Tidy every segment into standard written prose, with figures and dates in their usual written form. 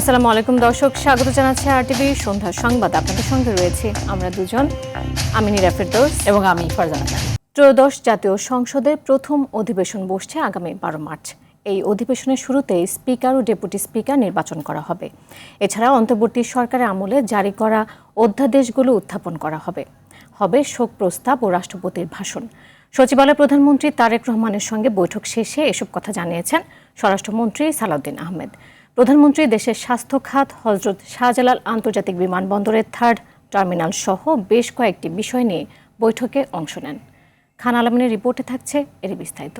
আসসালামু আলাইকুম দর্শক, স্বাগত জানাচ্ছি আরটিভি সন্ধ্যার সংবাদ। আপনাদের সঙ্গে রয়েছে আমরা দুজন, আমি নীরা ফেরদৌস এবং আমি ফারজানা খান। ত্রয়োদশ জাতীয় সংসদের প্রথম অধিবেশন বসছে আগামী 12 মার্চ। এই অধিবেশনের শুরুতেই স্পিকার ও ডেপুটি স্পিকার নির্বাচন করা হবে। এছাড়া অন্তর্বর্তী সরকারের আমলে জারি করা অধ্যাদেশগুলো উত্থাপন করা হবে। শোক প্রস্তাব ও রাষ্ট্রপতির ভাষণ। সচিবালয়ে প্রধানমন্ত্রী তারেক রহমানের সঙ্গে বৈঠক শেষে এসব কথা জানিয়েছেন স্বরাষ্ট্রমন্ত্রী সালাউদ্দিন আহমেদ। প্রধানমন্ত্রী দেশের স্বাস্থ্য খাত, হজরত শাহজালাল আন্তর্জাতিক বিমানবন্দরের 3rd টার্মিনাল সহ বেশ কয়েকটি বিষয় নিয়ে বৈঠকে অংশ নেন। খান আলমিনের রিপোর্টে থাকছে এর বিস্তারিত।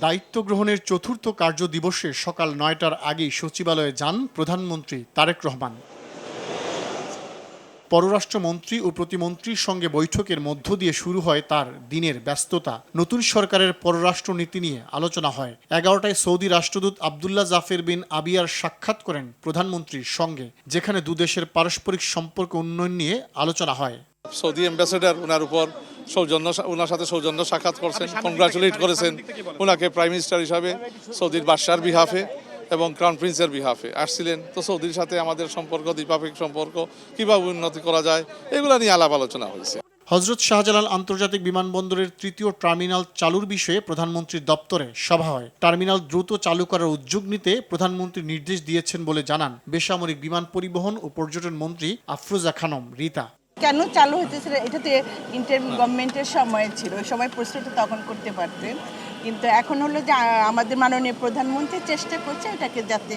দায়িত্ব গ্রহণের চতুর্থ কার্য দিবসে সকাল 9টার আগেই সচিবালয়ে যান প্রধানমন্ত্রী তারেক রহমান। পররাষ্ট্রমন্ত্রী ও প্রতিমন্ত্রীর সঙ্গে বৈঠকের মধ্য দিয়ে শুরু হয় তার দিনের ব্যস্ততা। নতুন সরকারের পররাষ্ট্র নীতি নিয়ে আলোচনা হয়। 11টায় সৌদি রাষ্ট্রদূত আবদুল্লাহ জাফের বিন আবিয়ার সাক্ষাৎ করেন প্রধানমন্ত্রীর সঙ্গে, যেখানে দুদেশের পারস্পরিক সম্পর্ক উন্নয়ন নিয়ে আলোচনা হয়। সৌদি অ্যাম্বাসেডার ওনার সাথে সৌজন্য সাক্ষাৎ করছেন, কংগ্রাচুলেট করেছেন ওনাকে প্রাইম মিনিস্টার হিসাবে সৌদির বাদশার বিহাফে এবং ক্রাউন প্রিন্সের বিহাফে আসছিলেন। তো সৌদির সাথে আমাদের সম্পর্ক, দ্বিপাক্ষিক সম্পর্ক কিভাবে উন্নতি করা যায়, এগুলো নিয়ে আলাপ আলোচনা হয়েছে। হজরত শাহজালাল আন্তর্জাতিক বিমানবন্দরের 3য় টার্মিনাল চালুর বিষয়ে প্রধানমন্ত্রীর দপ্তরে সভা হয়। টার্মিনাল দ্রুত চালু করার উদ্যোগ নিতে প্রধানমন্ত্রী নির্দেশ দিয়েছেন বলে জানান বেসামরিক বিমান পরিবহন ও পর্যটন মন্ত্রী আফরোজা খানম রিতা। কেন চালু হতেছিল, এটাতে ইন্টারিম গভর্নমেন্টের সময় ছিল, ওই সময় প্রস্তুতি তখন করতে পারতেন, কিন্তু এখন হলো যে আমাদের মাননীয় প্রধানমন্ত্রী চেষ্টা করছে এটাকে যাতে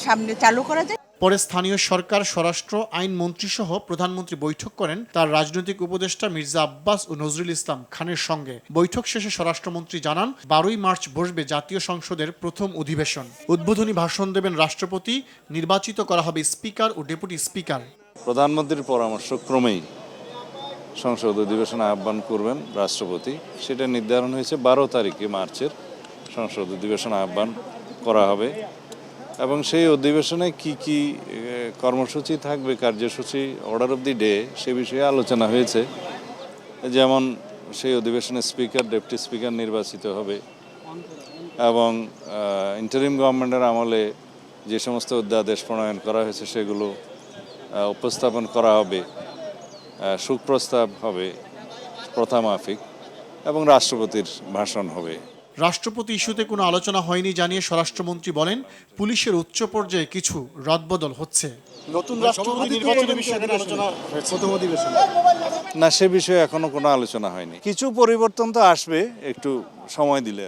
সামনে চালু করা যায়। পরে স্থানীয় সরকার, স্বরাষ্ট্র, আইন মন্ত্রী সহ প্রধানমন্ত্রী বৈঠক করেন তার রাজনৈতিক উপদেষ্টা মির্জা আব্বাস ও নজরুল ইসলাম খানের সঙ্গে। বৈঠক শেষে স্বরাষ্ট্রমন্ত্রী জানান 12ই মার্চ বসবে জাতীয় সংসদের প্রথম অধিবেশন। উদ্বোধনী ভাষণ দেবেন রাষ্ট্রপতি, নির্বাচিত করা হবে স্পিকার ও ডেপুটি স্পিকার। প্রধানমন্ত্রীর পরামর্শ ক্রমেই সংসদ অধিবেশন আহ্বান করবেন রাষ্ট্রপতি। সেটা নির্ধারণ হয়েছে 12 তারিখে মার্চের সংসদ অধিবেশন আহ্বান করা হবে এবং সেই অধিবেশনে কি কি কর্মসূচি থাকবে, কার্যসূচি, অর্ডার অফ দি ডে, সে বিষয়ে আলোচনা হয়েছে। যেমন সেই অধিবেশনে স্পিকার, ডেপুটি স্পিকার নির্বাচিত হবে এবং ইন্টারিম গভর্নমেন্টের আমলে যে সমস্ত অধ্যাদেশ প্রণয়ন করা হয়েছে সেগুলো উপস্থাপন করা হবে, শোক প্রস্তাব হবে প্রথামাফিক এবং রাষ্ট্রপতির ভাষণ হবে। রাষ্ট্রপতি ইস্যুতে কোনো আলোচনা হয়নি জানিয়ে স্বরাষ্ট্রমন্ত্রী বলেন পুলিশের উচ্চ পর্যায়ে কিছু রদবদল হচ্ছে। নতুন রাষ্ট্রপতি নির্বাচনের বিষয়ে আলোচনা হয়েছে প্রথম অধিবেশনে? না, সে বিষয়ে এখনো কোনো আলোচনা হয়নি। কিছু পরিবর্তন তো আসবে একটু সময় দিলে।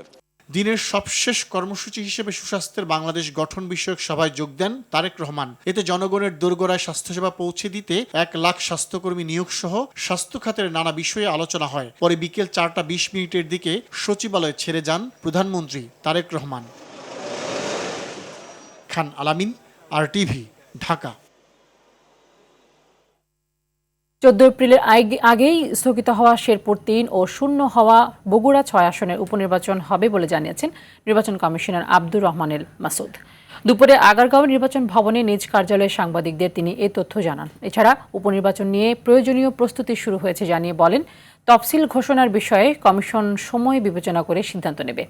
দিনের সবশেষ কর্মসূচি হিসেবে সুস্বাস্থ্যের বাংলাদেশ গঠন বিষয়ক সভায় যোগ দেন তারেক রহমান। এতে জনগণের দোরগোড়ায় স্বাস্থ্যসেবা পৌঁছে দিতে 1 লাখ স্বাস্থ্যকর্মী নিয়োগ সহ স্বাস্থ্য খাতের নানা বিষয়ে আলোচনা হয়। পরে বিকেল 4:20 দিকে সচিবালয়ে ছেড়ে যান প্রধানমন্ত্রী তারেক রহমান। খান আলামিন, আরটিভি, ঢাকা। 14 এপ্রিলের আগেই স্থগিত হওয়া শেরপুর 3 ও শূন্য হওয়া বগুড়া 6 আসনের উপনির্বাচন হবে বলে জানিয়েছেন নির্বাচন কমিশনার আব্দুর রহমানুল মাসুদ। দুপুরে আগারগাঁও নির্বাচন ভবনে নিজ কার্যালয়ে সাংবাদিকদের তিনি এ তথ্য জানান। এছাড়া উপনির্বাচন নিয়ে প্রয়োজনীয় প্রস্তুতি শুরু হয়েছে জানিয়ে বলেন তফসিল ঘোষণার বিষয়ে কমিশন সময় বিবেচনা করে সিদ্ধান্ত নেবে।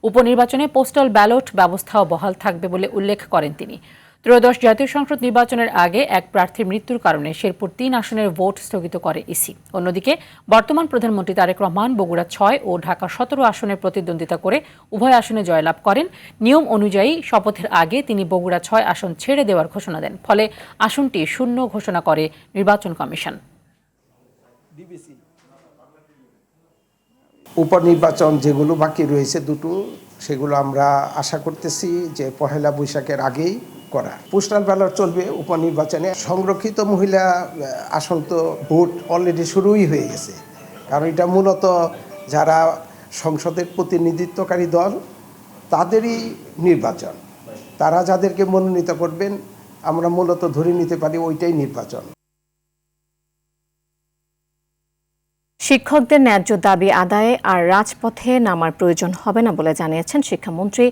উপনির্বাচনে পোস্টাল ব্যালট ব্যবস্থাও বহাল থাকবে বলে উল্লেখ করেন তিনি। ত্রয়োদশ জাতীয় সংসদ নির্বাচনের আগে এক প্রার্থীর মৃত্যুর কারণে শেরপুর 3 আসনের ভোট স্থগিত করে ইসি। অন্যদিকে বর্তমান প্রধানমন্ত্রী তারেক রহমান বগুড়া 6 ও ঢাকা 17 আসনে প্রতিদ্বন্দ্বিতা করে উভয় আসনে জয়লাভ করেন। নিয়ম অনুযায়ী শপথের আগে তিনি বগুড়া 6 আসন ছেড়ে দেওয়ার ঘোষণা দেন। ফলে আসনটি শূন্য ঘোষণা করে নির্বাচন কমিশন। উপনির্বাচন যেগুলো বাকি রয়েছে দুটো, সেগুলো আমরা আশা করতেছি যে 1 বৈশাখের আগেই করা। পোস্টাল ব্যালট চলবে উপনির্বাচনে। সংরক্ষিত মহিলা আসন তো ভোট অলরেডি শুরুই হয়ে গেছে, কারণ এটা মূলত যারা সংসদের প্রতিনিধিত্বকারী দল তাদেরই নির্বাচন। তারা যাদেরকে মনোনীত করবেন আমরা মূলত ধরে নিতে পারি ওইটাই নির্বাচন। শিক্ষকদের ন্যায্য দাবি আদায়ে আর রাজপথে নামার প্রয়োজন হবে না বলে জানিয়েছেন শিক্ষামন্ত্রী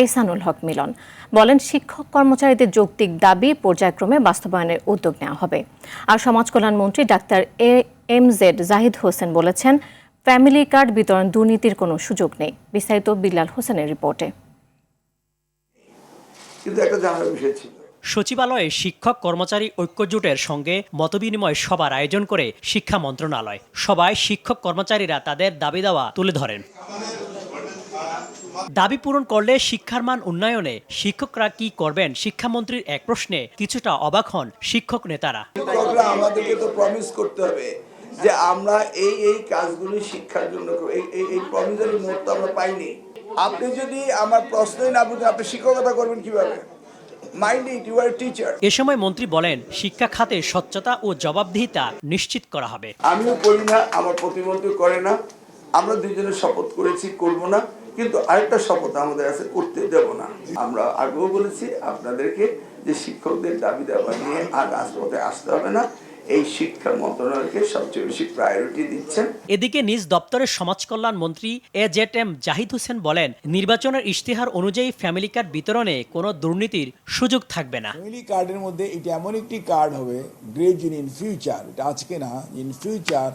এহসানুল হক মিলন। বলেন শিক্ষক কর্মচারীদের যৌক্তিক দাবি পর্যায়ক্রমে বাস্তবায়নের উদ্যোগ নেওয়া হবে। আর সমাজ কল্যাণ মন্ত্রী ডাক্তার MZ জাহিদ হোসেন বলেছেন ফ্যামিলি কার্ড বিতরণ দুর্নীতির কোনো সুযোগ নেই। বিস্তারিত বিল্লাল হোসেনের রিপোর্টে। কিন্তু একটা জানার বিষয় ছিল। সচিবালয়ে শিক্ষক কর্মচারী ঐক্যজোটের সঙ্গে মতবিনিময় সভার আয়োজন করে শিক্ষা মন্ত্রণালয়। সবাই শিক্ষক কর্মচারীরা তাদের দাবি দাওয়া তুলে ধরেন। দাবি পূরণ করলে শিক্ষার মান উন্নয়নে শিক্ষকরা কি করবেন শিক্ষামন্ত্রীর এক প্রশ্নে কিছুটা অবাক হন শিক্ষক নেতারা। শিক্ষকরা আমাদেরকে তো প্রমিস করতে হবে যে আমরা এই কাজগুলি শিক্ষার জন্য এই প্রমিসারি নোট তো আমরা পাইনি। আপনি যদি আমার প্রশ্নই না বুঝেন আপনি শিক্ষকতা করবেন কিভাবে? Mind it, you are teacher. এ সময় মন্ত্রী বলেন শিক্ষা খাতে স্বচ্ছতা ও জবাবদিহিতা নিশ্চিত করা হবে। আমিও করি না, আমার প্রতিমন্ত্রী করে না, আমরা দুইজনে শপথ করেছি করব না, কিন্তু আরেকটা শপথ আমাদের আছে করতে দেব না। আমরা আগেও বলেছি আপনাদেরকে যে শিক্ষকদের দাবি দাবা নিয়ে আর রাজপথে আসতে হবে না, এই শিক্ষা মন্ত্রণালয়কে সবচেয়ে বেশি প্রায়োরিটি দিচ্ছেন। এদিকে নিজ দপ্তরের সমাজ কল্যাণ মন্ত্রী এজেড.এম. জাহিদ হোসেন বলেন নির্বাচনের ইশতেহার অনুযায়ী ফ্যামিলি কার্ড বিতরণে কোনো দুর্নীতির সুযোগ থাকবে না। ফ্যামিলি কার্ডের মধ্যে এটা এমন একটি কার্ড হবে গ্রেট ইন ফিউচার, এটা আজকে না, ইন ফিউচার,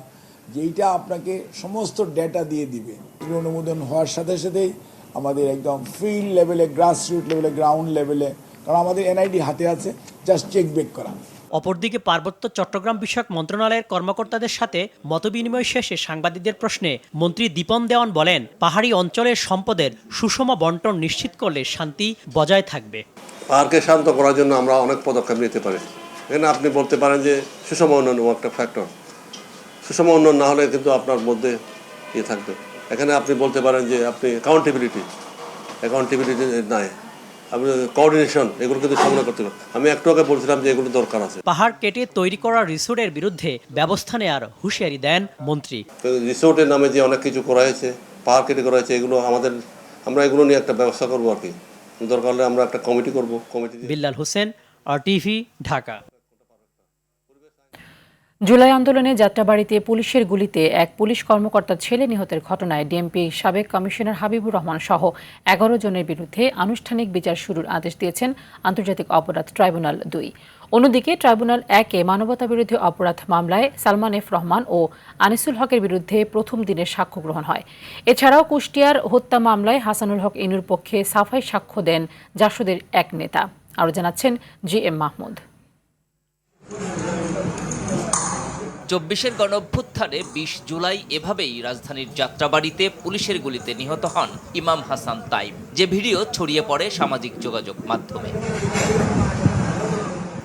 যেইটা আপনাকে সমস্ত ডেটা দিয়ে দিবে। অনুমোদন হওয়ার সাথে সাথেই আমাদের একদম ফিল্ড লেভেলে, গ্রাসরুট লেভেলে, গ্রাউন্ড লেভেলে, কারণ আমাদের এনআইডি হাতে আছে, জাস্ট চেক বেক করা। অপরদিকে পার্বত্য চট্টগ্রাম বিষয়ক মন্ত্রণালয়ের কর্মকর্তাদের সাথে মতবিনিময় শেষে সাংবাদিকদের প্রশ্নে মন্ত্রী দীপন দেওয়ান বলেন পাহাড়ি অঞ্চলের সম্পদের সুষম বন্টন নিশ্চিত করলে শান্তি বজায় থাকবে। পাহাড়কে শান্ত করার জন্য আমরা অনেক পদক্ষেপ নিতে পারি। এখানে আপনি বলতে পারেন যে সুষম উন্নয়ন একটা ফ্যাক্টর। সুষম উন্নয়ন না হলে কিন্তু আপনার মধ্যে থাকবে। এখানে আপনি বলতে পারেন যে আপনি অ্যাকাউন্টেবিলিটি নাই, আপনি কোঅর্ডিনেশন, এগুলো কিন্তু সামনে করতে হবে। আমি একটু আগে বলছিলাম যে এগুলো দরকার আছে। পাহাড় কেটে তৈরি করা রিসোর্টের বিরুদ্ধে ব্যবস্থা নেওয়ার হুঁশিয়ারি দেন মন্ত্রী। রিসোর্টের নামে যে অনেক কিছু করা হয়েছে, পাহাড় কেটে করা হয়েছে, এগুলো আমরা এগুলো নিয়ে একটা ব্যবস্থা করবো আর কি। দরকার হলে আমরা একটা কমিটি করবো। বিল্লাল হোসেন, RTV, ঢাকা। জুলাই আন্দোলনে যাত্রাবাড়ীতে পুলিশের গুলিতে এক পুলিশ কর্মকর্তার ছেলে নিহতের ঘটনায় ডিএমপি সাবেক কমিশনার হাবিবুর রহমান সহ 11 জনের বিরুদ্ধে আনুষ্ঠানিক বিচার শুরুর আদেশ দিয়েছেন আন্তর্জাতিক অপরাধ ট্রাইব্যুনাল 2। অন্যদিকে ট্রাইব্যুনাল 1-এ মানবতাবিরোধী অপরাধ মামলায় সালমান এফ রহমান ও আনিসুল হকের বিরুদ্ধে প্রথম দিনের সাক্ষ্য গ্রহণ হয়। এছাড়াও কুষ্টিয়ার হত্যা মামলায় হাসানুল হক ইনুর পক্ষে সাফাই সাক্ষ্য দেন জাসদের এক নেতা। আরও জানাচ্ছেন GM মাহমুদ। 24-এর গণঅভ্যুত্থানে 20 জুলাই এভাবেই রাজধানীর যাত্রাবাড়ীতে পুলিশের গুলিতে নিহত হন ইমাম হাসান তাইম, যে ভিডিও ছড়িয়ে পড়ে সামাজিক যোগাযোগ মাধ্যমে।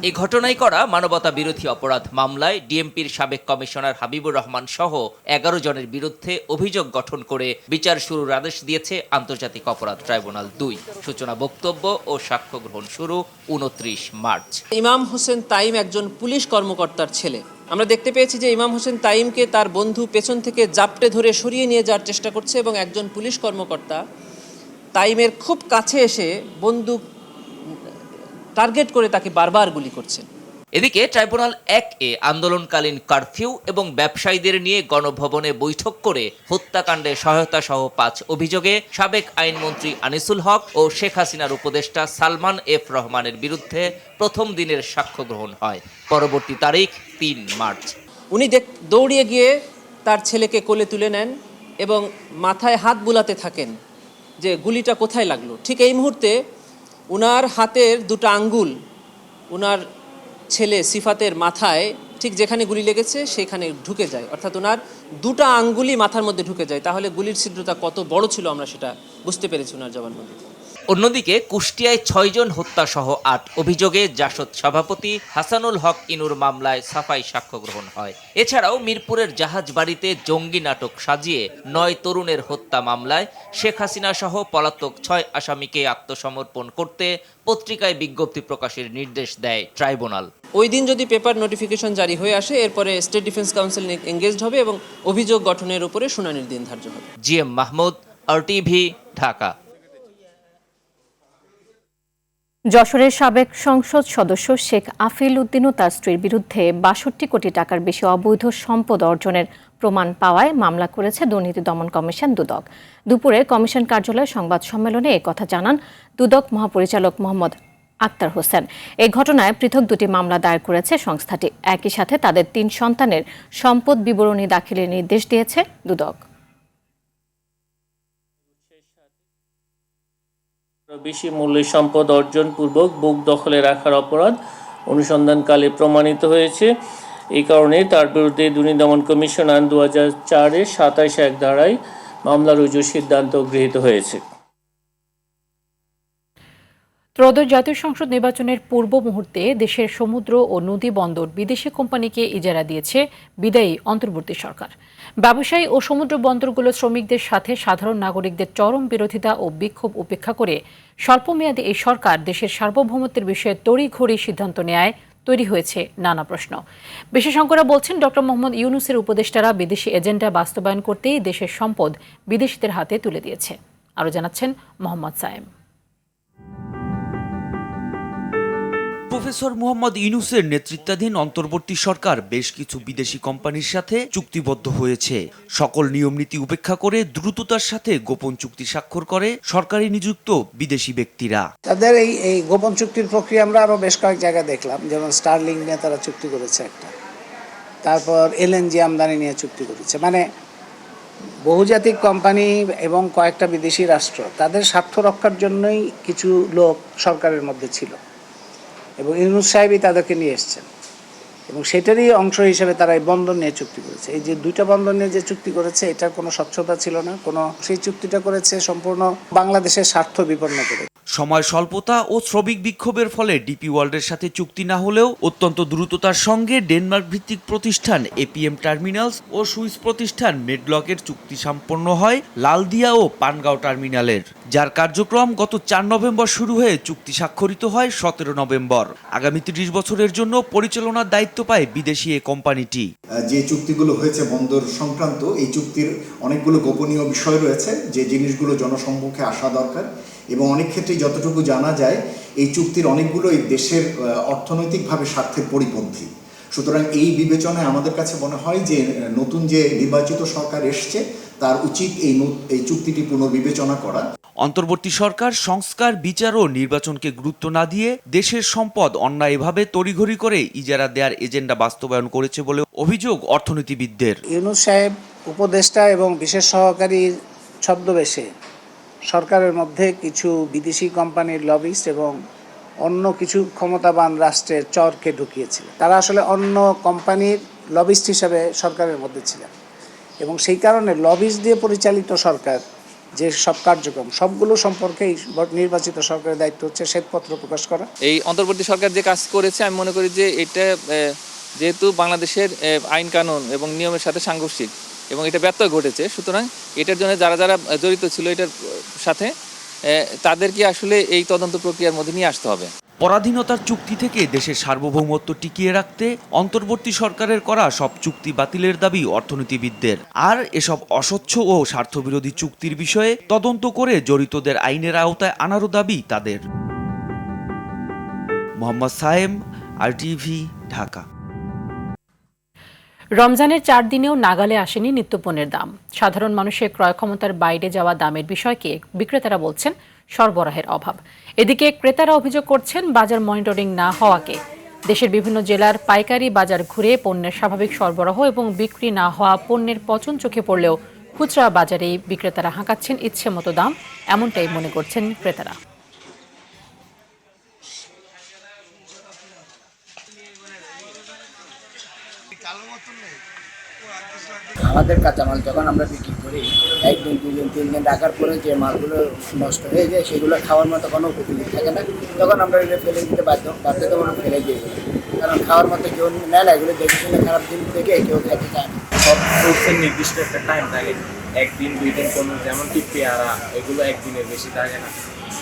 এই ঘটনায় করা মানবতা বিরোধী অপরাধ মামলায় ডিএমপির সাবেক কমিশনার হাবিবুর রহমান সহ 11 জনের বিরুদ্ধে অভিযোগ গঠন করে বিচার শুরুর আদেশ দিয়েছে আন্তর্জাতিক অপরাধ ট্রাইব্যুনাল 2। সূচনা বক্তব্য ও সাক্ষ্য গ্রহণ শুরু 29 মার্চ। ইমাম হোসেন তাইম একজন পুলিশ কর্মকর্তার ছেলে। আমরা দেখতে পেয়েছি যে ইমাম হোসেন তাইমকে তার বন্ধু পেছন থেকে জাপটে ধরে সরিয়ে নিয়ে যাওয়ার চেষ্টা করছে এবং একজন পুলিশ কর্মকর্তা তাইমের খুব কাছে এসে বন্দুক টার্গেট করে তাকে বারবার গুলি করছেন। এদিকে ট্রাইব্যুনাল 1-এ আন্দোলনকালীন কারফিউ এবং ব্যবসায়ীদের নিয়ে গণভবনে বৈঠক করে হত্যাকাণ্ডে সহায়তা সহ 5 অভিযোগে সাবেক আইনমন্ত্রী আনিসুল হক ও শেখ হাসিনার উপদেষ্টা সালমান এফ রহমানের বিরুদ্ধে প্রথম দিনের সাক্ষ্য গ্রহণ হয়। পরবর্তী তারিখ 3 মার্চ। উনি দৌড়িয়ে গিয়ে তার ছেলেকে কোলে তুলে নেন এবং মাথায় হাত বুলাতে থাকেন যে গুলিটা কোথায় লাগলো। ঠিক এই মুহূর্তে উনার হাতের দুটো আঙ্গুল উনার ছেলে সিফাতের মাথায় ঠিক যেখানে গুলি লেগেছে সেখানে ঢুকে যায়, অর্থাৎ ওনার দুটো আঙ্গুলই মাথার মধ্যে ঢুকে যায়। তাহলে গুলির ছিদ্রতা কত বড় ছিল আমরা সেটা বুঝতে পেরেছি ওনার জবানবন্দিতে। অন্যদিকে কুষ্টিয়ায় 6 জন হত্যা সহ 8 অভিযোগে জাসদ সভাপতি হাসানুল হক ইনুর মামলায় সাফাই সাক্ষ্য গ্রহণ হয়। এছাড়াও মিরপুরের জাহাজবাড়িতে জঙ্গি নাটক সাজিয়ে 9 তরুণের হত্যা মামলায় শেখ হাসিনা সহ পলাতক 6 আসামিকে আত্মসমর্পণ করতে পত্রিকায় বিজ্ঞপ্তি প্রকাশের নির্দেশ দেয় ট্রাইব্যুনাল। ওই দিন যদি পেপার নোটিফিকেশন জারি হয়ে আসে, এরপরে স্টেট ডিফেন্স কাউন্সিল এঙ্গেজড হবে এবং অভিযোগ গঠনের উপরে শুনানির দিন ধার্য হবে। GM Mahmud, RTV, Dhaka. যশোরের সাবেক সংসদ সদস্য শেখ আফিল উদ্দিন ও তার স্ত্রীর বিরুদ্ধে 62 কোটি টাকার বেশি অবৈধ সম্পদ অর্জনের প্রমাণ পাওয়ায় মামলা করেছে দুর্নীতি দমন কমিশন দুদক। দুপুরে কমিশন কার্যালয়ে সংবাদ সম্মেলনে একথা জানান দুদক মহাপরিচালক মোহাম্মদ আক্তার হোসেন। এই ঘটনায় পৃথক 2টি মামলা দায়ের করেছে সংস্থাটি। একই সাথে তাদের 3 সন্তানের সম্পদ বিবরণী দাখিলের নির্দেশ দিয়েছে দুদক। বেশি মূল্যের সম্পদ অর্জন পূর্বক বুক দখলে রাখার অপরাধ অনুসন্ধানকালে প্রমাণিত হয়েছে। এই কারণে তার বিরুদ্ধে দুর্নীতি দমন কমিশন আইন 2004-এর 27(1) ধারায় মামলা রুজুর সিদ্ধান্ত গৃহীত হয়েছে। ত্রয়োদশ জাতীয় সংসদ নির্বাচনের পূর্ব মুহূর্তে দেশের সমুদ্র ও নদী বন্দর বিদেশি কোম্পানিকে ইজারা দিয়েছে বিদায়ী অন্তর্বর্তী সরকার। ব্যবসায়ী ও সমুদ্র বন্দরগুলোর শ্রমিকদের সাথে সাধারণ নাগরিকদের চরম বিরোধিতা ও বিক্ষোভ উপেক্ষা করে স্বল্পমেয়াদী এই সরকার দেশের সার্বভৌমত্বের বিষয়ে তড়িঘড়ি সিদ্ধান্ত নেয় তৈরি হয়েছে নানা প্রশ্ন। বিশেষজ্ঞরা বলছেন, ডক্টর মোহাম্মদ ইউনূসের উপদেষ্টারা বিদেশি এজেন্ডা বাস্তবায়ন করতেই দেশের সম্পদ বিদেশিদের হাতে তুলে দিয়েছে। আরও জানাচ্ছেন মোহাম্মদ সায়েম। প্রফেসর মোহাম্মদ ইউনূসের নেতৃত্বাধীন অন্তর্বর্তী সরকার বেশ কিছু বিদেশি কোম্পানির সাথে চুক্তিবদ্ধ হয়েছে। সকল নিয়মনীতি উপেক্ষা করে দ্রুততার সাথে গোপন চুক্তি স্বাক্ষর করে সরকারি নিযুক্ত বিদেশি ব্যক্তিরা। তাদের এই গোপন চুক্তির প্রক্রিয়া আমরা আরো বেশ কয়েক জায়গায় দেখলাম, যেমন স্টারলিং নিয়ে তারা চুক্তি করেছে একটা, তারপর এলএনজি আমদানি নিয়ে চুক্তি করেছে। মানে বহুজাতিক কোম্পানি এবং কয়েকটা বিদেশি রাষ্ট্র তাদের স্বার্থ রক্ষার জন্যই কিছু লোক সরকারের মধ্যে ছিল এবং ইউনূস সাহেবই তাদেরকে নিয়ে এসছেন এবং সেটারই অংশ হিসেবে তারা এই বন্দর নিয়ে চুক্তি করেছে। এই যে দুইটা বন্দর নিয়ে যে চুক্তি করেছে, এটার কোনো স্বচ্ছতা ছিল না, সেই চুক্তিটা করেছে সম্পূর্ণ বাংলাদেশের স্বার্থ বিপন্ন করে। সময় স্বল্পতা ও শ্রমিক বিক্ষোভের ফলে ডিপি ওয়ার্ল্ডের সাথে চুক্তি না হলেও অত্যন্ত দ্রুততার সঙ্গে ডেনমার্ক ভিত্তিক প্রতিষ্ঠান এপিএম টার্মিনালস ও সুইস প্রতিষ্ঠান মেডলকের চুক্তি সম্পন্ন হয় লালদিয়া ও পানগাঁও টার্মিনালের, যার কার্যক্রম গত 4 নভেম্বর শুরু হয়ে চুক্তি স্বাক্ষরিত হয় 17 নভেম্বর। আগামী 30 বছরের জন্য পরিচালনার দায়িত্ব পায় বিদেশি এই কোম্পানিটি। যে চুক্তিগুলো হয়েছে বন্দর সংক্রান্ত, এই চুক্তির অনেকগুলো গোপনীয় বিষয় রয়েছে যে জিনিসগুলো জনসম্মুখে আসা দরকার এবং অনেক ক্ষেত্রে যতটুকু জানা যায় এই চুক্তির অনেকগুলো এই দেশের অর্থনৈতিকভাবে স্বার্থের পরিপন্থী। সুতরাং এই বিবেচনায় আমাদের কাছে মনে হয় যে নতুন যে নির্বাচিত সরকার এসছে তার উচিত এই চুক্তিটি পুনর্বিবেচনা করা। অন্তর্বর্তী সরকার সংস্কার, বিচার ও নির্বাচনকে গুরুত্ব না দিয়ে দেশের সম্পদ অন্যায়ভাবে তড়িঘড়ি করে ইজারা দেওয়ার এজেন্ডা বাস্তবায়ন করেছে বলে অভিযোগ অর্থনীতিবিদদের। ইউনূস সাহেব উপদেষ্টা এবং বিশেষ সহকারী ছদ্মবেশে সরকারের মধ্যে কিছু বিদেশি কোম্পানির লবিস্ট এবং অন্য কিছু ক্ষমতাবান রাষ্ট্রের চরকে ঢুকিয়েছিলেন। তারা আসলে অন্য কোম্পানির লবিস্ট হিসাবে সরকারের মধ্যে ছিলেন এবং সেই কারণে লবিস্ট দিয়ে পরিচালিত সরকার যে সব কার্যক্রম সবগুলো সম্পর্কে নির্বাচিত সরকারের দায়িত্ব হচ্ছে শ্বেতপত্র প্রকাশ করা। এই অন্তর্বর্তী সরকার যে কাজ করেছে, আমি মনে করি যে এটা যেহেতু বাংলাদেশের আইন কানুন এবং নিয়মের সাথে সাংঘর্ষিক এবং এটা ব্যত্যয় ঘটেছে, সুতরাং এটার জন্য যারা যারা জড়িত ছিল এটার সাথে তাদেরকে আসলে এই তদন্ত প্রক্রিয়ার মধ্যে নিয়ে আসতে হবে। পরাধীনতার চুক্তি থেকে দেশের সার্বভৌমত্ব টিকিয়ে রাখতে অন্তর্বর্তী সরকারের করা সব চুক্তি বাতিলের দাবি অর্থনীতিবিদদের। আর এসব অস্বচ্ছ ও স্বার্থবিরোধী চুক্তির বিষয়ে তদন্ত করে জড়িতদের আইনের আওতায় আনারও দাবি তাদের। মোহাম্মদ সায়েম, RTV, ঢাকা। রমজানের 4 দিনেও নাগালে আসেনি নিত্যপণ্যের দাম। সাধারণ মানুষের ক্রয় ক্ষমতার বাইরে যাওয়া দামের বিষয়কে বিক্রেতারা বলছেন সরবরাহের অভাব। এদিকে ক্রেতারা অভিযোগ করছেন বাজার মনিটরিং না হওয়াকে। দেশের বিভিন্ন জেলার পাইকারি বাজার ঘুরে পণ্যের স্বাভাবিক সরবরাহ এবং বিক্রি না হওয়া পণ্যের পচন চোখে পড়লেও খুচরা বাজারেই বিক্রেতারা হাঁকাচ্ছেন ইচ্ছে মতো দাম, এমনটাই মনে করছেন ক্রেতারা। আমাদের কাঁচামাল যখন আমরা বিক্রি করি 1 দিন 2 দিন 3 দিন রাখার পরে যে মালগুলো নষ্ট হয়ে যায় সেগুলো খাওয়ার মতো কোনো উপযোগী থাকে না, তখন আমরা এগুলো ফেলে দিতে বাধ্য তখন ফেলে দিয়ে দিই, কারণ খাওয়ার মতো কেউ নেয় না। এগুলো দেখে শুনে খারাপ জিনিস দেখে কেউ খেতে চায় না। সব ফ্রুটসের নির্দিষ্ট একটা টাইম থাকে, 1 দিন 2 দিন কোনো, যেমন কি পেয়ারা এগুলো 1 দিনের বেশি থাকে না।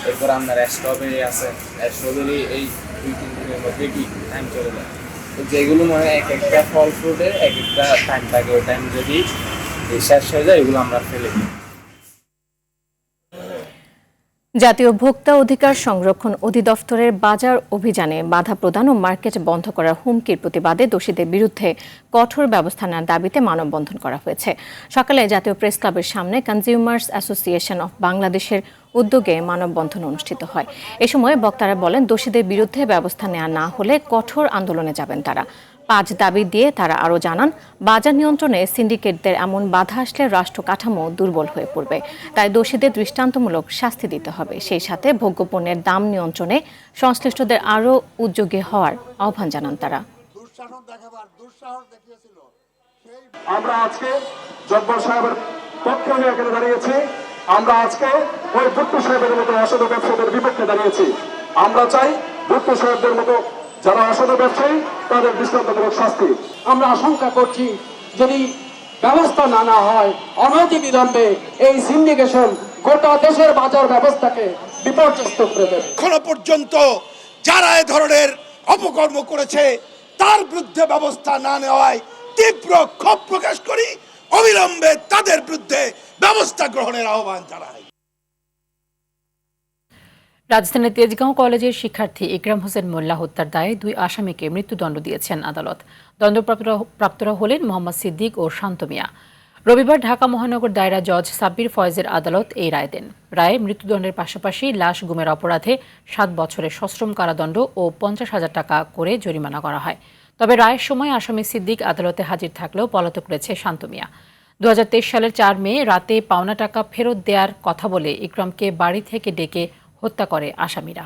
এরপর আপনার স্ট্রবেরি আছে, স্ট্রবেরি এই 2-3 দিনের মধ্যে কি টাইম চলে যায়। তো যেগুলো মানে এক একটা ফল ফ্রুটের এক একটা টাইম থাকে, ওই টাইম যদি শেষ হয়ে যায় এগুলো আমরা ফেলে দিই। জাতীয় ভোক্তা অধিকার সংরক্ষণ অধিদপ্তরের বাজার অভিযানে বাধা প্রদান ও মার্কেট বন্ধ করার হুমকির প্রতিবাদে দোষীদের বিরুদ্ধে কঠোর ব্যবস্থা নেওয়ার দাবিতে মানববন্ধন করা হয়েছে। সকালে জাতীয় প্রেস ক্লাবের সামনে কনজিউমার্স অ্যাসোসিয়েশন অফ বাংলাদেশের উদ্যোগে মানববন্ধন অনুষ্ঠিত হয়। এ সময় বক্তারা বলেন, দোষীদের বিরুদ্ধে ব্যবস্থা নেওয়া না হলে কঠোর আন্দোলনে যাবেন তারা। 5 দাবি দিয়ে তারা আরও জানান, বাজার নিয়ন্ত্রণে সিন্ডিকেটদের এমন বাধা আসলে রাষ্ট্র কাঠামো দুর্বল হয়ে পড়বে। তাই দোষীদের দৃষ্টান্তমূলক শাস্তি দিতে হবে। সেই সাথে ভোগ্যপণ্যের দাম নিয়ন্ত্রণে সংশ্লিষ্টদের আরও উদ্যোগী হওয়ার আহ্বান জানান তারা। আমরা আজকে জব্বার সাহেবের পক্ষে হয়ে এখানে দাঁড়িয়েছি। আমরা আজকে ওই ভুট্টো সাহেবের মতো অসাধু ব্যবসায়ীদের বিপক্ষে দাঁড়িয়েছি। আমরা চাই ভুট্টো সাহেবদের মতো যারা অসাধু ব্যবসায়ী তাদের দৃষ্টান্তমূলক শাস্তি। আমরা আশঙ্কা করছি যদি ব্যবস্থা না নেওয়া হয় অনতিবিলম্বে এই সিন্ডিকেশন গোটা দেশের বাজার ব্যবস্থাকে বিপর্যস্ত করে দেবে। এখনো পর্যন্ত যারা এ ধরনের অপকর্ম করেছে তার বিরুদ্ধে ব্যবস্থা না নেওয়ায় তীব্র ক্ষোভ প্রকাশ করি। অবিলম্বে তাদের বিরুদ্ধে ব্যবস্থা গ্রহণের আহ্বান জানাই। রাজধানীর তেজগাঁও কলেজের শিক্ষার্থী ইকরাম হোসেন মোল্লা হত্যার দায়ে 2 আসামিকে মৃত্যুদণ্ড দিয়েছেন আদালত। দণ্ডপ্রাপ্তরা হলেন মোহাম্মদ সিদ্দিক ও শান্ত মিয়া। রবিবার ঢাকা মহানগর দায়রা জজ সাব্বির ফয়েজের আদালত এই রায় দেন। রায়ে মৃত্যুদণ্ডের পাশাপাশি লাশ গুমের অপরাধে 7 বছরের সশ্রম কারাদণ্ড ও 50,000 টাকা করে জরিমানা করা হয়। তবে রায়ের সময় আসামি সিদ্দিক আদালতে হাজির থাকলেও পলাতক রয়েছে শান্ত মিয়া। 2023 সালের 4 মে রাতে পাওনা টাকা ফেরত দেওয়ার কথা বলে ইকরামকে বাড়ি থেকে ডেকে হত্যা করে আসামিরা।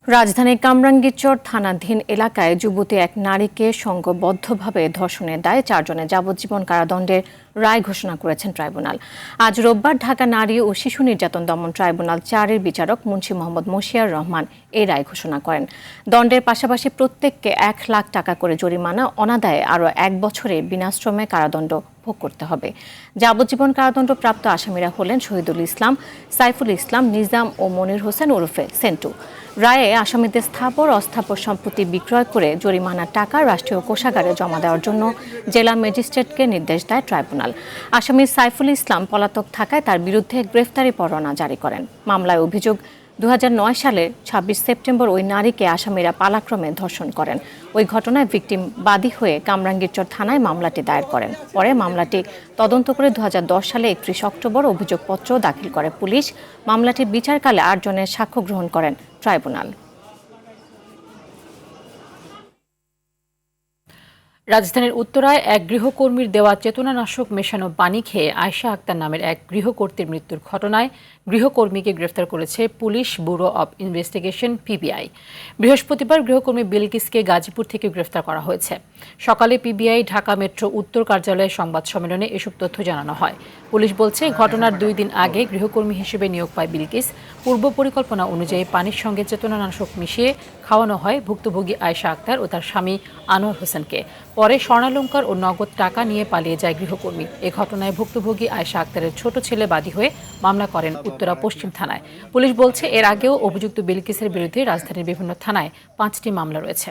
রাজধানীর কামরাঙ্গীরচর থানাধীন এলাকায় যুবতী এক নারীকে সংঘবদ্ধভাবে ধর্ষণের দায়ে 4 জনের যাবজ্জীবন কারাদণ্ডের রায় ঘোষণা করেছেন ট্রাইব্যুনাল। আজ রোববার ঢাকা নারী ও শিশু নির্যাতন দমন ট্রাইব্যুনাল 4-এর বিচারক মুন্সি মোহাম্মদ মশিয়ার রহমান এই রায় ঘোষণা করেন। দণ্ডের পাশাপাশি প্রত্যেককে 1 লাখ টাকা করে জরিমানা, অনাদায়ে আরও 1 বছরের বিনাশ্রমে কারাদণ্ড ভোগ করতে হবে। যাবজ্জীবন কারাদণ্ড প্রাপ্ত আসামিরা হলেন শহীদুল ইসলাম, সাইফুল ইসলাম, নিজাম ও মনির হোসেন ওরফে সেন্টু। রায়ে আসামিদের স্থাবর অস্থাবর সম্পত্তি বিক্রয় করে জরিমানার টাকা রাষ্ট্রীয় কোষাগারে জমা দেওয়ার জন্য জেলা ম্যাজিস্ট্রেটকে নির্দেশ দেয় ট্রাইব্যুনাল। আসামি সাইফুল ইসলাম পলাতক থাকায় তার বিরুদ্ধে গ্রেফতারি পরোয়ানা জারি করেন। মামলায় অভিযোগ, 2009 সালের 26 সেপ্টেম্বর ওই নারীকে আসামিরা পালাক্রমে ধর্ষণ করেন। ওই ঘটনায় ভিকটিম বাদী হয়ে কামরাঙ্গীরচর থানায় মামলাটি দায়ের করেন। পরে মামলাটি তদন্ত করে 2010 সালে 31 অক্টোবর অভিযোগপত্র দাখিল করে পুলিশ। মামলাটির বিচারকালে 8 জনের সাক্ষ্য গ্রহণ করেন ট্রাইব্যুনাল। রাজধানীর উত্তরায় এক গৃহকর্মীর দেওয়া চেতনানাশক মেশানো পানি খেয়ে আয়েশা আক্তার নামের এক গৃহকর্ত্রীর মৃত্যুর ঘটনায় গৃহকর্মীকে গ্রেফতার করেছে police bureau of investigation PBI. বৃহস্পতিবার গৃহকর্মী বিলকিসকে গাজীপুর থেকে গ্রেফতার করা হয়েছে। সকালে পিবিআই ঢাকা মেট্রো উত্তর কার্যালয়ে সংবাদ সম্মেলনে এসব তথ্য জানানো হয়। পুলিশ বলছে, ঘটনার 2 দিন আগে গৃহকর্মী হিসেবে নিয়োগ পায় বিলকিস। পূর্ব পরিকল্পনা অনুযায়ী পানির সঙ্গে চেতনানাশক মিশিয়ে খাওয়ানো হয় ভুক্তভোগী আয়েশা আক্তার ও তার স্বামী আনোয়ার হোসেনকে। পরে স্বর্ণালংকার ও নগদ টাকা নিয়ে পালিয়ে যায় গৃহকর্মী। এ ঘটনায় ভুক্তভোগী আয়েশা আক্তারের ছোট ছেলে বাদী হয়ে মামলা করেন উত্তরা পশ্চিম থানায়। পুলিশ বলছে, এর আগেও অভিযুক্ত বিলকিসের বিরুদ্ধে রাজধানীর বিভিন্ন থানায় 5টি মামলা রয়েছে।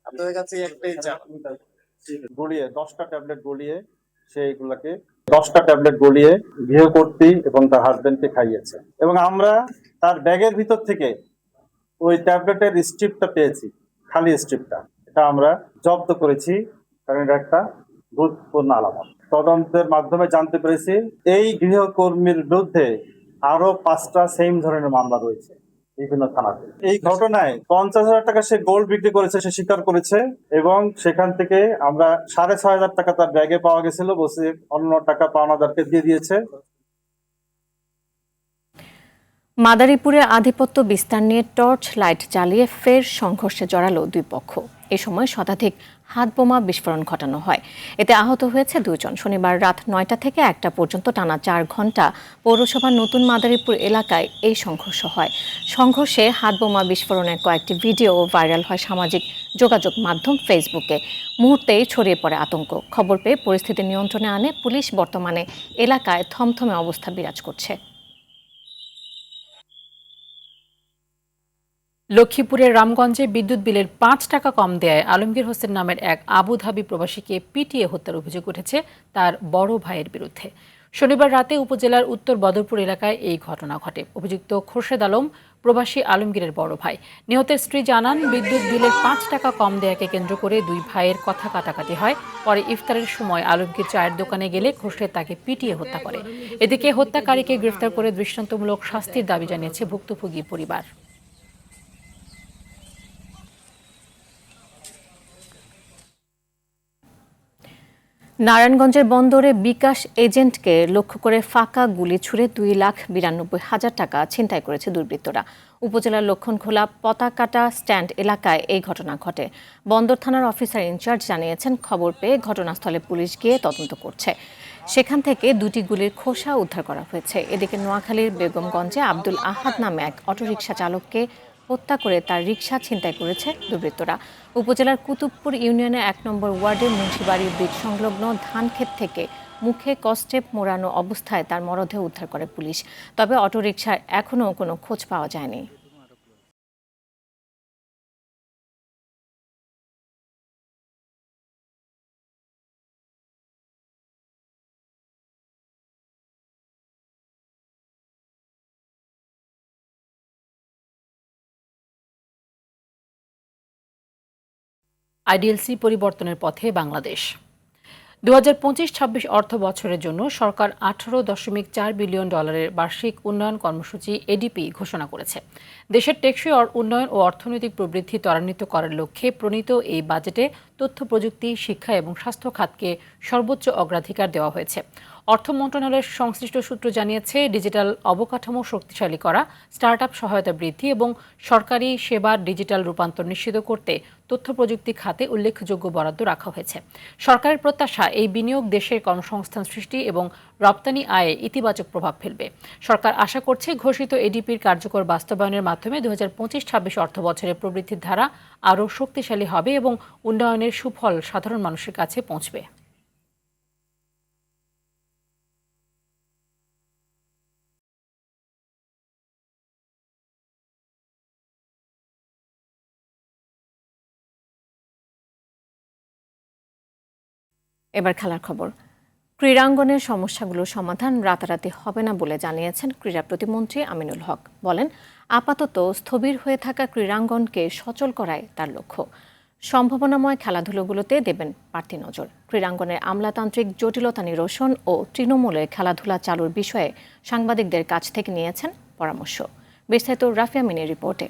আপনাদের কাছে একটাই গলিয়ে 10টা ট্যাবলেট গলিয়ে সেইগুলাকে 10টা ট্যাবলেট গলিয়ে গৃহকর্ত্রী এবং তার হাজবেন্ডকে খাইয়েছে এবং আমরা তার ব্যাগের ভিতর থেকে ওই ট্যাবলেটের স্ট্রিপটা পেয়েছি, খালি স্ট্রিপটা। এটা আমরা জব্দ করেছি কারণ এটা একটা গুরুত্বপূর্ণ আলামত। তদন্তের মাধ্যমে জানতে পেরেছি এই গৃহকর্মীর বিরুদ্ধে আরো 5টা সেম ধরনের মামলা রয়েছে বিভিন্ন থানাতে। এই ঘটনায় 50,000 টাকা সে গোল্ড বিক্রি করেছে, সে স্বীকার করেছে এবং সেখান থেকে আমরা 6,500 টাকা তার ব্যাগে পাওয়া গেছিল, বসে অন্য টাকা পাওনাদারকে দিয়ে দিয়েছে। মাদারীপুরে আধিপত্য বিস্তার নিয়ে টর্চ লাইট জ্বালিয়ে ফের সংঘর্ষে জড়ালো 2 পক্ষ। এ সময় শতাধিক হাতবোমা বিস্ফোরণ ঘটানো হয়। এতে আহত হয়েছে 2 জন। শনিবার রাত 9টা থেকে 1টা পর্যন্ত টানা 4 ঘণ্টা পৌরসভার নতুন মাদারীপুর এলাকায় এই সংঘর্ষ হয়। সংঘর্ষে হাতবোমা বিস্ফোরণের কয়েকটি ভিডিও ভাইরাল হয় সামাজিক যোগাযোগ মাধ্যম ফেসবুকে। মুহূর্তেই ছড়িয়ে পড়ে আতঙ্ক। খবর পেয়ে পরিস্থিতি নিয়ন্ত্রণে আনে পুলিশ। বর্তমানে এলাকায় থমথমে অবস্থা বিরাজ করছে। লক্ষ্মীপুরের রামগঞ্জে বিদ্যুৎ বিলের 5 টাকা কম দেয়ায় আলমগীর হোসেন নামের এক আবুধাবি প্রবাসীকে পিটিয়ে হত্যার অভিযোগ উঠেছে তার বড় ভাইয়ের বিরুদ্ধে। শনিবার রাতে উপজেলার উত্তর বদরপুর এলাকায় এই ঘটনা ঘটে। অভিযুক্ত খোরশেদ আলম প্রবাসী আলমগীরের বড় ভাই। নিহতের স্ত্রী জানান, বিদ্যুৎ বিলের 5 টাকা কম দেয়াকে কেন্দ্র করে দুই ভাইয়ের কথা কাটাকাটি হয়। পরে ইফতারের সময় আলমগীর চায়ের দোকানে গেলে খোরশেদ তাকে পিটিয়ে হত্যা করে। এদিকে হত্যাকারীকে গ্রেফতার করে দৃষ্টান্তমূলক শাস্তির দাবি জানিয়েছে ভুক্তভোগী পরিবার। নারায়ণগঞ্জের বন্দরে বিকাশ এজেন্টকে লক্ষ্য করে ফাঁকা গুলি ছুড়ে 2,92,000 টাকা ছিনতাই করেছে দুর্বৃত্তরা। উপজেলার লক্ষণখোলা পতাকাটা স্ট্যান্ড এলাকায় এই ঘটনা ঘটে। বন্দর থানার অফিসার ইনচার্জ জানিয়েছেন, খবর পেয়ে ঘটনাস্থলে পুলিশ গিয়ে তদন্ত করছে। সেখান থেকে 2টি গুলির খোসা উদ্ধার করা হয়েছে। এদিকে নোয়াখালীর বেগমগঞ্জে আব্দুল আহাদ নামে এক অটোরিকশা চালককে হত্যা করে তার রিকশা ছিনতাই করেছে দুর্বৃত্তরা। উপজেলার কুতুবপুর ইউনিয়নের 1 নম্বর ওয়ার্ডের মুন্সিবাড়ির ব্রিজ সংলগ্ন ধানক্ষেত থেকে মুখে কস্টেপ মোড়ানো অবস্থায় তার মরদেহ উদ্ধার করে পুলিশ। তবে অটোরিকশার এখনও কোনো খোঁজ পাওয়া যায়নি। আইডিএলসি পরিবর্তনের পথে বাংলাদেশ। 2025-26 অর্থ বছরের জন্য সরকার $18.4 বিলিয়ন বার্ষিক উন্নয়ন কর্মসূচি এডিপি ঘোষণা করেছে। দেশের টেকসই উন্নয়ন ও অর্থনৈতিক প্রবৃদ্ধি ত্বরান্বিত করার লক্ষ্যে প্রণীত এই বাজেটে তথ্য প্রযুক্তি, শিক্ষা এবং স্বাস্থ্য খাতকে সর্বোচ্চ অগ্রাধিকার দেওয়া হয়েছে। অর্থ মন্ত্রণালয়ের সংশ্লিষ্ট সূত্র জানিয়েছে, ডিজিটাল অবকাঠামো শক্তিশালী করা, স্টার্টআপ সহায়তা বৃদ্ধি এবং সরকারি সেবার ডিজিটাল রূপান্তর নিশ্চিত করতে তথ্য প্রযুক্তি খাতে উল্লেখযোগ্য বরাদ্দ রাখা হয়েছে। সরকারের প্রত্যাশা, এই বিনিয়োগ দেশের কর্মসংস্থান সৃষ্টি এবং রপ্তানি আয়ে ইতিবাচক প্রভাব ফেলবে। সরকার আশা করছে, ঘোষিত এডিপির কার্যকর বাস্তবায়নের মাধ্যমে 2025-26 অর্থ বছরের প্রবৃদ্ধির ধারা আরও শক্তিশালী হবে এবং উন্নয়নের সুফল সাধারণ মানুষের কাছে পৌঁছবে। এবার খেলার খবর। ক্রীড়াঙ্গনের সমস্যাগুলোর সমাধান রাতারাতি হবে না বলে জানিয়েছেন ক্রীড়া প্রতিমন্ত্রী আমিনুল হক। বলেন, আপাতত স্থবির হয়ে থাকা ক্রীড়াঙ্গনকে সচল করাই তার লক্ষ্য। সম্ভাবনাময় খেলাধুলোগুলোতে দেবেন বাড়তি নজর। ক্রীড়াঙ্গনের আমলাতান্ত্রিক জটিলতা নিরসন ও তৃণমূলে খেলাধুলা চালুর বিষয়ে সাংবাদিকদের কাছ থেকে নিয়েছেন পরামর্শ। বিস্তারিত রাফিয়া মিনের রিপোর্টে।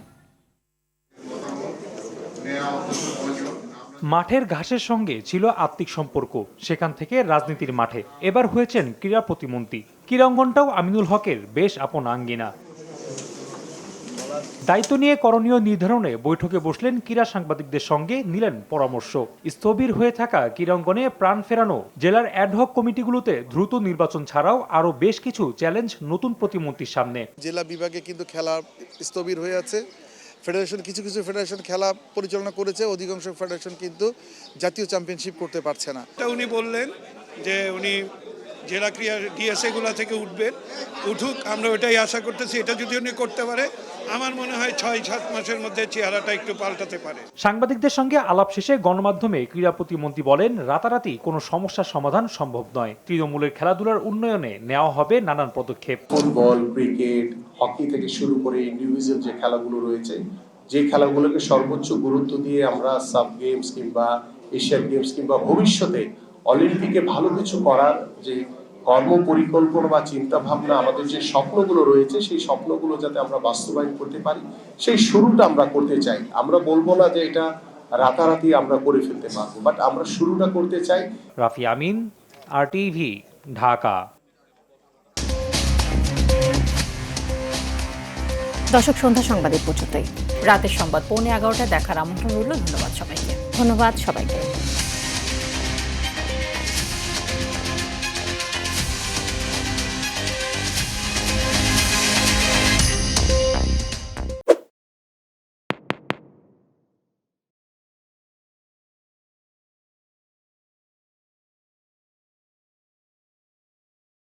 মাঠের ঘাসের সঙ্গে ছিল আত্মিক সম্পর্ক, সেখান থেকে রাজনীতির মাঠে এবার হয়েছেন ক্রীড়া প্রতিমন্ত্রী। ক্রীড়াঙ্গনটাও আমিনুল হকের বেশ আপন আঙ্গিনা। দায়িত্ব নিয়ে করণীয় নির্ধারণে বৈঠকে বসলেন ক্রীড়া সাংবাদিকদের সঙ্গে, নিলেন পরামর্শ। স্থবির হয়ে থাকা ক্রীড়াঙ্গনে প্রাণ ফেরানো, জেলার অ্যাডহক কমিটিগুলোতে দ্রুত নির্বাচন ছাড়াও আরও বেশ কিছু চ্যালেঞ্জ নতুন প্রতিমন্ত্রীর সামনে। জেলা বিভাগে কিন্তু খেলা স্থবির হয়ে আছে। ফেডারেশন কিছু ফেডারেশন খেলা পরিচালনা করেছে, অধিকাংশ ফেডারেশন কিন্তু জাতীয় চ্যাম্পিয়নশিপ করতে পারছে না। উনি বললেন যে উনি জেলা ক্রীড়া ডিএসএগুলো থেকে উঠুক, আমরা ওটাই আশা করতেছি। এটা যদি উনি করতে পারে, আমার মনে হয় 6-7 মাসের মধ্যে চেহারাটা একটু পাল্টাতে পারে। সাংবাদিকদের সঙ্গে আলাপ শেষে গণমাধ্যমে ক্রীড়া প্রতিমন্ত্রী বলেন, রাতারাতি কোনো সমস্যার সমাধান সম্ভব নয়। তৃণমূলের খেলাধুলার উন্নয়নে নেওয়া হবে নানান পদক্ষেপ। ফুটবল, ক্রিকেট, হকি থেকে শুরু করে ইন্ডিভিজুয়াল যে খেলাগুলো রয়েছে, যে খেলাগুলোকে সর্বোচ্চ গুরুত্ব দিয়ে আমরা সাব গেমস কিংবা এশিয়ান গেমস কিংবা ভবিষ্যতে অলিম্পিকে ভালো কিছু করার যে কর্ম পরিকল্পনা বা চিন্তা ভাবনা, আমাদের যে স্বপ্নগুলো রয়েছে, সেই স্বপ্নগুলো যাতে আমরা বাস্তবায়ন করতে পারি, সেই শুরুটা আমরা করতে চাই। আমরা বলবো না যে এটা রাতারাতি আমরা করে ফেলতে পারবো, বাট আমরা শুরুটা করতে চাই। রাফি আমিন, RTV, ঢাকা। দর্শক, সন্ধ্যা সংবাদ পর্যন্তই। রাতের সংবাদ 11:15 দেখার আমন্ত্রণ রইল। ধন্যবাদ সবাইকে।